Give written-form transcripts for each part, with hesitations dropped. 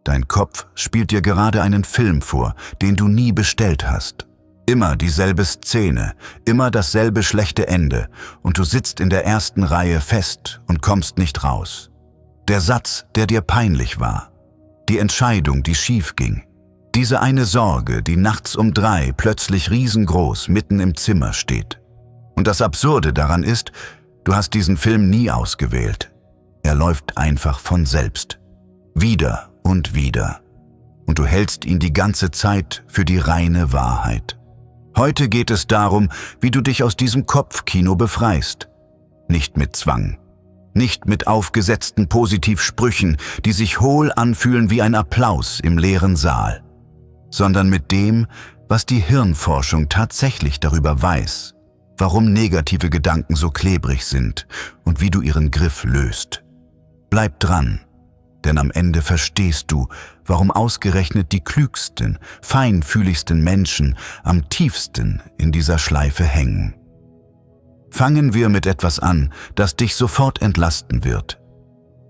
Dein Kopf spielt dir gerade einen Film vor, den du nie bestellt hast. Immer dieselbe Szene, immer dasselbe schlechte Ende und du sitzt in der ersten Reihe fest und kommst nicht raus. Der Satz, der dir peinlich war. Die Entscheidung, die schief ging. Diese eine Sorge, die nachts um 3 plötzlich riesengroß mitten im Zimmer steht. Und das Absurde daran ist, du hast diesen Film nie ausgewählt. Er läuft einfach von selbst. Wieder und wieder. Und du hältst ihn die ganze Zeit für die reine Wahrheit. Heute geht es darum, wie du dich aus diesem Kopfkino befreist. Nicht mit Zwang. Nicht mit aufgesetzten Positivsprüchen, die sich hohl anfühlen wie ein Applaus im leeren Saal. Sondern mit dem, was die Hirnforschung tatsächlich darüber weiß, warum negative Gedanken so klebrig sind und wie du ihren Griff löst. Bleib dran, denn am Ende verstehst du, warum ausgerechnet die klügsten, feinfühligsten Menschen am tiefsten in dieser Schleife hängen. Fangen wir mit etwas an, das dich sofort entlasten wird.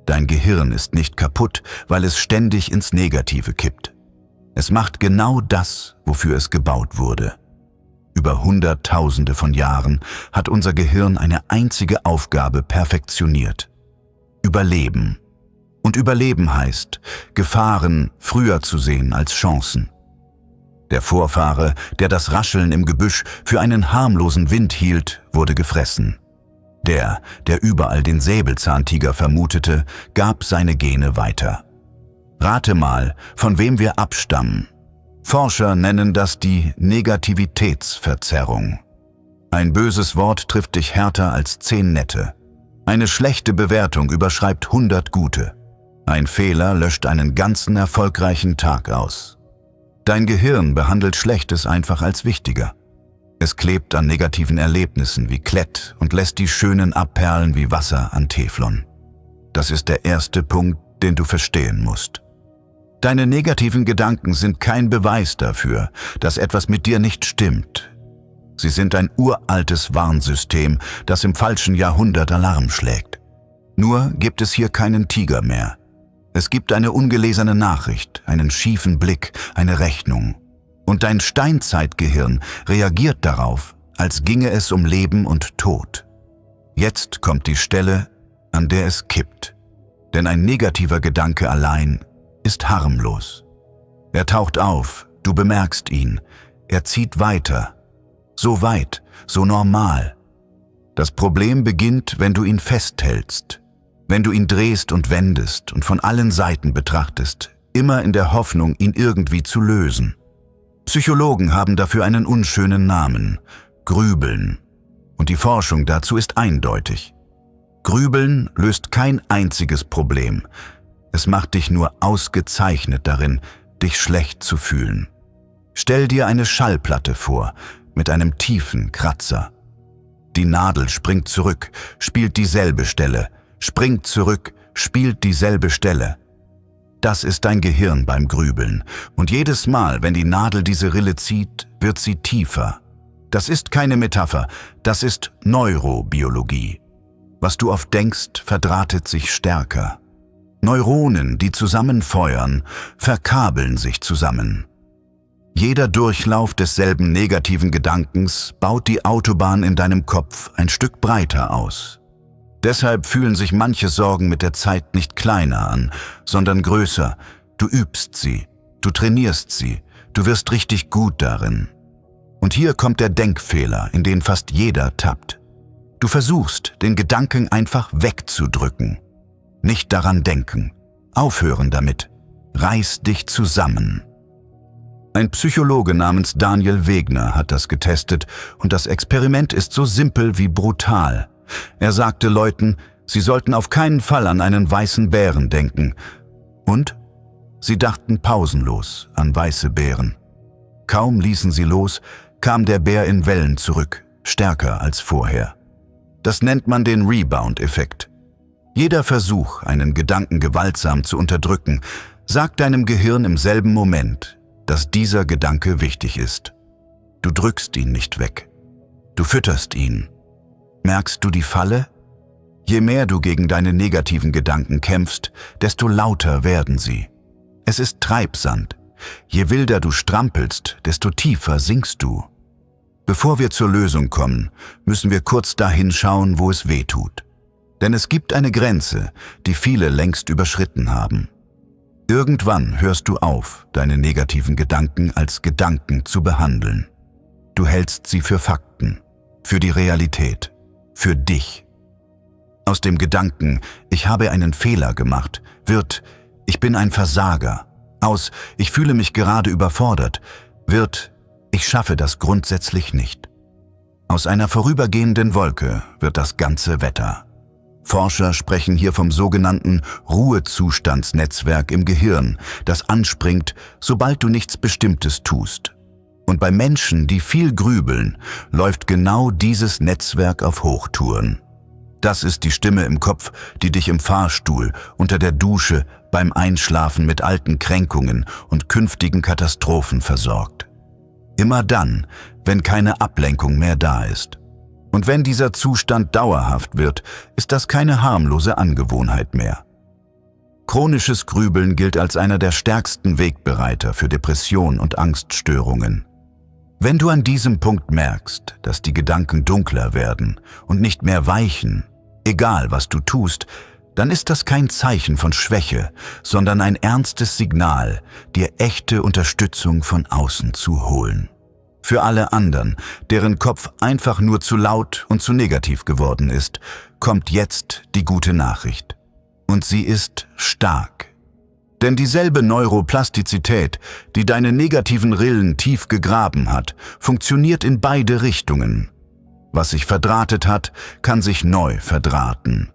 Dein Gehirn ist nicht kaputt, weil es ständig ins Negative kippt. Es macht genau das, wofür es gebaut wurde. Über Hunderttausende von Jahren hat unser Gehirn eine einzige Aufgabe perfektioniert: Überleben. Und Überleben heißt, Gefahren früher zu sehen als Chancen. Der Vorfahre, der das Rascheln im Gebüsch für einen harmlosen Wind hielt, wurde gefressen. Der überall den Säbelzahntiger vermutete, gab seine Gene weiter. Rate mal, von wem wir abstammen. Forscher nennen das die Negativitätsverzerrung. Ein böses Wort trifft dich härter als 10 nette. Eine schlechte Bewertung überschreibt 100 gute. Ein Fehler löscht einen ganzen erfolgreichen Tag aus. Dein Gehirn behandelt Schlechtes einfach als wichtiger. Es klebt an negativen Erlebnissen wie Klett und lässt die schönen abperlen wie Wasser an Teflon. Das ist der erste Punkt, den du verstehen musst. Deine negativen Gedanken sind kein Beweis dafür, dass etwas mit dir nicht stimmt. Sie sind ein uraltes Warnsystem, das im falschen Jahrhundert Alarm schlägt. Nur gibt es hier keinen Tiger mehr. Es gibt eine ungelesene Nachricht, einen schiefen Blick, eine Rechnung. Und dein Steinzeitgehirn reagiert darauf, als ginge es um Leben und Tod. Jetzt kommt die Stelle, an der es kippt. Denn ein negativer Gedanke allein ist harmlos. Er taucht auf, du bemerkst ihn, er zieht weiter. So weit, so normal. Das Problem beginnt, wenn du ihn festhältst. Wenn du ihn drehst und wendest und von allen Seiten betrachtest, immer in der Hoffnung, ihn irgendwie zu lösen. Psychologen haben dafür einen unschönen Namen: Grübeln. Und die Forschung dazu ist eindeutig. Grübeln löst kein einziges Problem. Es macht dich nur ausgezeichnet darin, dich schlecht zu fühlen. Stell dir eine Schallplatte vor, mit einem tiefen Kratzer. Die Nadel springt zurück, spielt dieselbe Stelle, springt zurück, spielt dieselbe Stelle. Das ist dein Gehirn beim Grübeln. Und jedes Mal, wenn die Nadel diese Rille zieht, wird sie tiefer. Das ist keine Metapher, das ist Neurobiologie. Was du oft denkst, verdrahtet sich stärker. Neuronen, die zusammenfeuern, verkabeln sich zusammen. Jeder Durchlauf desselben negativen Gedankens baut die Autobahn in deinem Kopf ein Stück breiter aus. Deshalb fühlen sich manche Sorgen mit der Zeit nicht kleiner an, sondern größer. Du übst sie, du trainierst sie, du wirst richtig gut darin. Und hier kommt der Denkfehler, in den fast jeder tappt. Du versuchst, den Gedanken einfach wegzudrücken. Nicht daran denken. Aufhören damit. Reiß dich zusammen. Ein Psychologe namens Daniel Wegner hat das getestet und das Experiment ist so simpel wie brutal. Er sagte Leuten, sie sollten auf keinen Fall an einen weißen Bären denken. Und? Sie dachten pausenlos an weiße Bären. Kaum ließen sie los, kam der Bär in Wellen zurück, stärker als vorher. Das nennt man den Rebound-Effekt. Jeder Versuch, einen Gedanken gewaltsam zu unterdrücken, sagt deinem Gehirn im selben Moment, dass dieser Gedanke wichtig ist. Du drückst ihn nicht weg. Du fütterst ihn. Merkst du die Falle? Je mehr du gegen deine negativen Gedanken kämpfst, desto lauter werden sie. Es ist Treibsand. Je wilder du strampelst, desto tiefer sinkst du. Bevor wir zur Lösung kommen, müssen wir kurz dahin schauen, wo es weh tut. Denn es gibt eine Grenze, die viele längst überschritten haben. Irgendwann hörst du auf, deine negativen Gedanken als Gedanken zu behandeln. Du hältst sie für Fakten, für die Realität, für dich. Aus dem Gedanken, ich habe einen Fehler gemacht, wird, ich bin ein Versager. Aus, ich fühle mich gerade überfordert, wird, ich schaffe das grundsätzlich nicht. Aus einer vorübergehenden Wolke wird das ganze Wetter. Forscher sprechen hier vom sogenannten Ruhezustandsnetzwerk im Gehirn, das anspringt, sobald du nichts Bestimmtes tust. Und bei Menschen, die viel grübeln, läuft genau dieses Netzwerk auf Hochtouren. Das ist die Stimme im Kopf, die dich im Fahrstuhl, unter der Dusche, beim Einschlafen mit alten Kränkungen und künftigen Katastrophen versorgt. Immer dann, wenn keine Ablenkung mehr da ist. Und wenn dieser Zustand dauerhaft wird, ist das keine harmlose Angewohnheit mehr. Chronisches Grübeln gilt als einer der stärksten Wegbereiter für Depression und Angststörungen. Wenn du an diesem Punkt merkst, dass die Gedanken dunkler werden und nicht mehr weichen, egal was du tust, dann ist das kein Zeichen von Schwäche, sondern ein ernstes Signal, dir echte Unterstützung von außen zu holen. Für alle anderen, deren Kopf einfach nur zu laut und zu negativ geworden ist, kommt jetzt die gute Nachricht. Und sie ist stark. Denn dieselbe Neuroplastizität, die deine negativen Rillen tief gegraben hat, funktioniert in beide Richtungen. Was sich verdrahtet hat, kann sich neu verdrahten.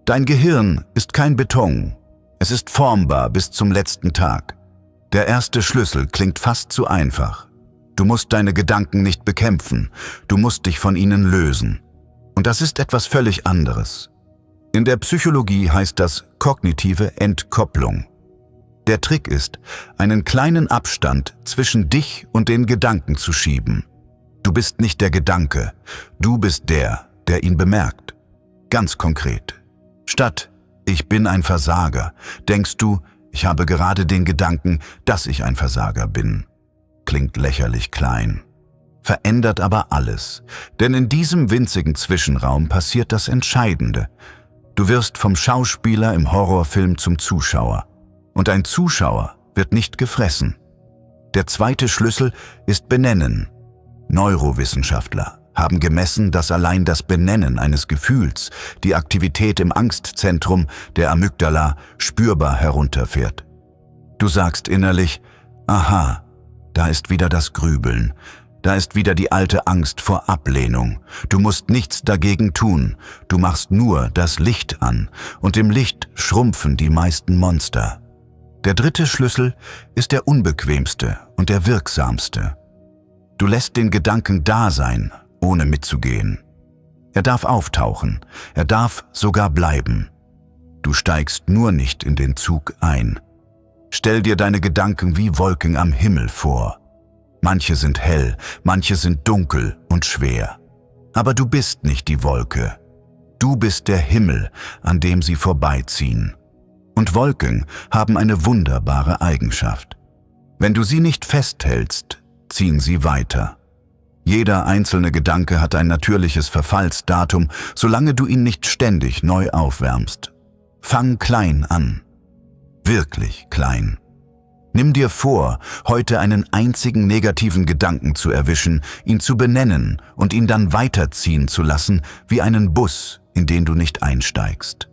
Dein Gehirn ist kein Beton. Es ist formbar bis zum letzten Tag. Der erste Schlüssel klingt fast zu einfach. Du musst deine Gedanken nicht bekämpfen, du musst dich von ihnen lösen. Und das ist etwas völlig anderes. In der Psychologie heißt das kognitive Entkopplung. Der Trick ist, einen kleinen Abstand zwischen dich und den Gedanken zu schieben. Du bist nicht der Gedanke, du bist der ihn bemerkt. Ganz konkret. Statt ich bin ein Versager, denkst du, ich habe gerade den Gedanken, dass ich ein Versager bin. Klingt lächerlich klein. Verändert aber alles, denn in diesem winzigen Zwischenraum passiert das Entscheidende. Du wirst vom Schauspieler im Horrorfilm zum Zuschauer. Und ein Zuschauer wird nicht gefressen. Der zweite Schlüssel ist Benennen. Neurowissenschaftler haben gemessen, dass allein das Benennen eines Gefühls die Aktivität im Angstzentrum, der Amygdala, spürbar herunterfährt. Du sagst innerlich, aha, da ist wieder das Grübeln, da ist wieder die alte Angst vor Ablehnung. Du musst nichts dagegen tun, du machst nur das Licht an und im Licht schrumpfen die meisten Monster. Der dritte Schlüssel ist der unbequemste und der wirksamste. Du lässt den Gedanken da sein, ohne mitzugehen. Er darf auftauchen, er darf sogar bleiben. Du steigst nur nicht in den Zug ein. Stell dir deine Gedanken wie Wolken am Himmel vor. Manche sind hell, manche sind dunkel und schwer. Aber du bist nicht die Wolke. Du bist der Himmel, an dem sie vorbeiziehen. Und Wolken haben eine wunderbare Eigenschaft. Wenn du sie nicht festhältst, ziehen sie weiter. Jeder einzelne Gedanke hat ein natürliches Verfallsdatum, solange du ihn nicht ständig neu aufwärmst. Fang klein an. Wirklich klein. Nimm dir vor, heute einen einzigen negativen Gedanken zu erwischen, ihn zu benennen und ihn dann weiterziehen zu lassen, wie einen Bus, in den du nicht einsteigst.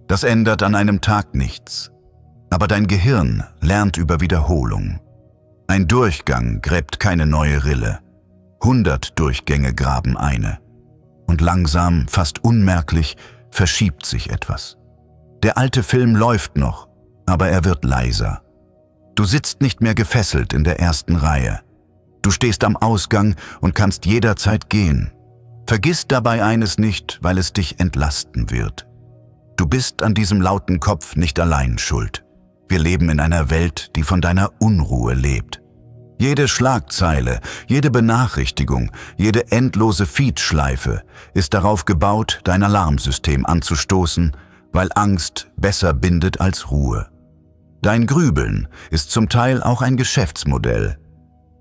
Das ändert an einem Tag nichts. Aber dein Gehirn lernt über Wiederholung. Ein Durchgang gräbt keine neue Rille. 100 Durchgänge graben eine. Und langsam, fast unmerklich, verschiebt sich etwas. Der alte Film läuft noch, aber er wird leiser. Du sitzt nicht mehr gefesselt in der ersten Reihe. Du stehst am Ausgang und kannst jederzeit gehen. Vergiss dabei eines nicht, weil es dich entlasten wird. Du bist an diesem lauten Kopf nicht allein schuld. Wir leben in einer Welt, die von deiner Unruhe lebt. Jede Schlagzeile, jede Benachrichtigung, jede endlose Feedschleife ist darauf gebaut, dein Alarmsystem anzustoßen, weil Angst besser bindet als Ruhe. Dein Grübeln ist zum Teil auch ein Geschäftsmodell.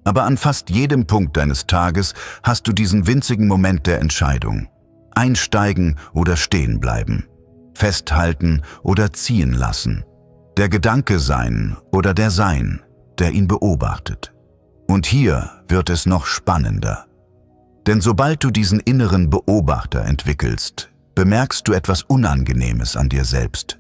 Aber an fast jedem Punkt deines Tages hast du diesen winzigen Moment der Entscheidung. Einsteigen oder stehen bleiben. Festhalten oder ziehen lassen. Der Gedanke sein oder der Sein, der ihn beobachtet. Und hier wird es noch spannender. Denn sobald du diesen inneren Beobachter entwickelst, bemerkst du etwas Unangenehmes an dir selbst.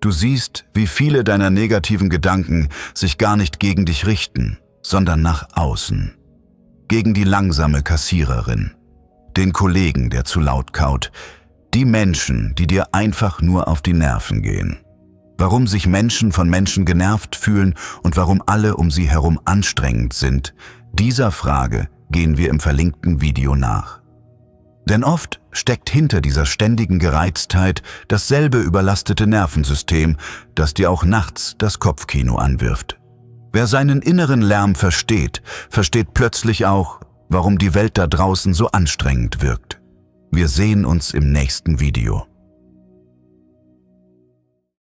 Du siehst, wie viele deiner negativen Gedanken sich gar nicht gegen dich richten, sondern nach außen. Gegen die langsame Kassiererin, den Kollegen, der zu laut kaut, die Menschen, die dir einfach nur auf die Nerven gehen. Warum sich Menschen von Menschen genervt fühlen und warum alle um sie herum anstrengend sind, dieser Frage gehen wir im verlinkten Video nach. Denn oft steckt hinter dieser ständigen Gereiztheit dasselbe überlastete Nervensystem, das dir auch nachts das Kopfkino anwirft. Wer seinen inneren Lärm versteht, versteht plötzlich auch, warum die Welt da draußen so anstrengend wirkt. Wir sehen uns im nächsten Video.